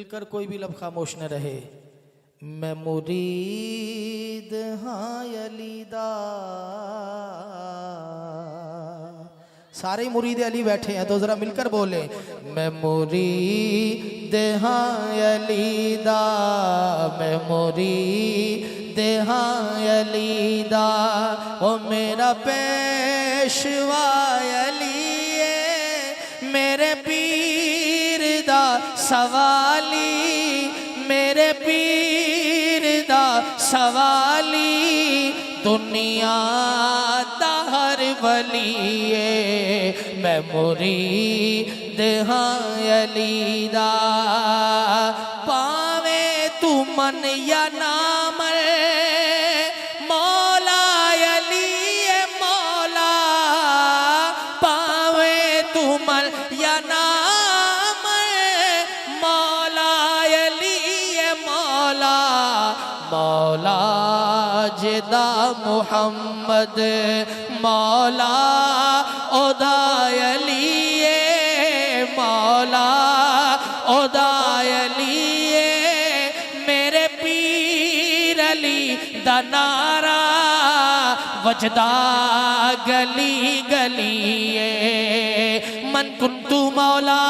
मिलकर कोई भी लफ्ज़ खामोश न रहे। मैं मुरीद हाँ अलीदा, सारे ही मुरीद अली बैठे हैं तो जरा मिलकर बोले। मैं मुरीद हाँ अलीदा, मैं मुरीद हाँ अलीदा, ओ मेरा पेशवा अली है, मेरे पीर दा सवाली, मेरे पीर दा सवाली, दुनिया दा हर वलीए, मैं मुरीद हाँ अली दा। पावे तू मन या नाम मौला अली है मौला, पावे तू मन या नाम मौला अली है मौला, मौला जिदा मुहम्मद मौला ओदा अली मौला ओदा अली, मेरे पीर अली दा नारा वजदा गली गली। मन कुंतु मौला,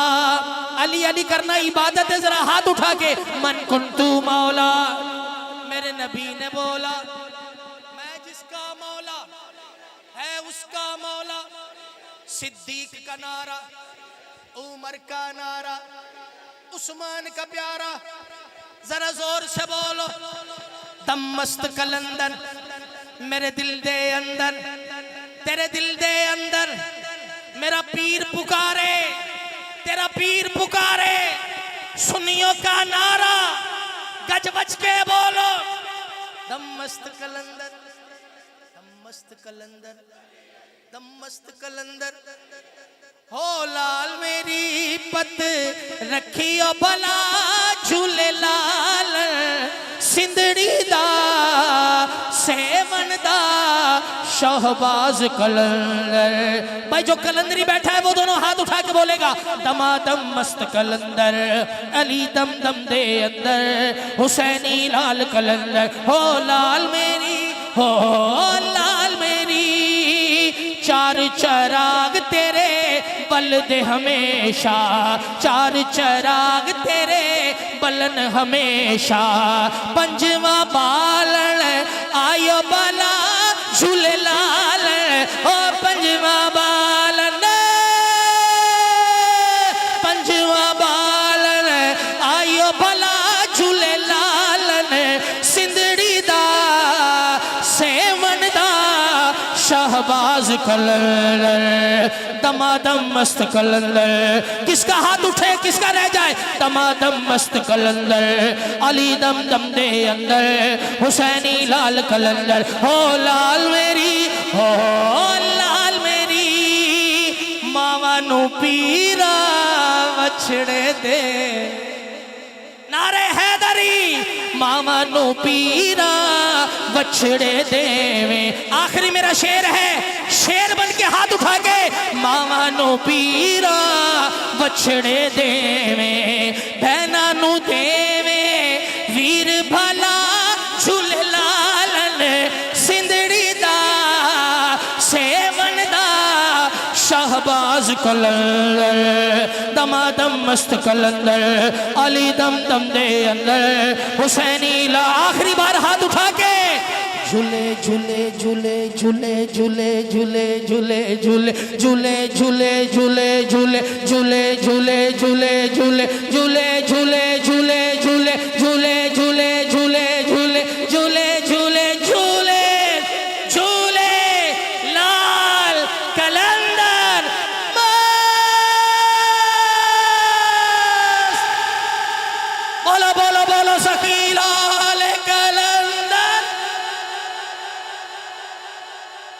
अली अली करना इबादत है, जरा हाथ उठा के मन कुंतु मौला। मेरे नबी ने बोला मैं जिसका मौला है उसका मौला। सिद्दीक का नारा, उमर का नारा, उस्मान का प्यारा, जरा जोर से बोलो। दम मस्त कलंदर मेरे दिल दे अंदर, तेरे दिल दे अंदर मेरा पीर पुकारे, तेरा पीर पुकारे। सुनियो का नारा गज बज के बोलो। दम मस्त कलंदर, दम मस्त कलंदर, दम मस्त कलंदर। हो लाल मेरी पत रखियो भला झूले लाल, सिंधड़ी दा सेवन दा शहबाज कलंदर। भाई जो कलंदरी बैठा है वो दोनों हाथ उठा के बोलेगा दमादम मस्त कलंदर, अली दम दम दे अंदर, हुसैनी लाल कलंदर। हो लाल मेरी, हो लाल मेरी, चार चराग तेरे बल दे हमेशा, चार चराग तेरे बलन हमेशा। पंजवा बालन आयो बला झूले लाल, ओ पंजवा बालन, पंजवा बालन आयो भला झूले लालन, सिंधड़ी दा सेवन दा शहबाज कलंदर, दमादम मस्त कलंदर। किसका हाथ उठे किसका रह जाए। दमादम मस्त कलंदर, अली दम दम दे अंदर, हुसैनी लाल कलंदर। हो लाल मेरी, हो लाल मेरी, मावा नू पीरा वछड़े दे, नारे हैदरी मामा नू पीरा वछड़े देवे। आखिरी मेरा शेर है, शेर बन के हाथ उठा के मामा नू पीरा वछड़े देवे, बहना नू देवे वीर भला झूले लालन, सिंधड़ी दा सेवन दा शहबाज कलंदर, दमादम मस्त कलंदर, अली दम दम दे अंदर, हुसैनी ला। आखिरी बार हाथ उठा के झूले झूले झूले झूले झूले झूले झूले झूले झूले झूले झूले झूले झूले झूले झूले झूले झूले झूले झूले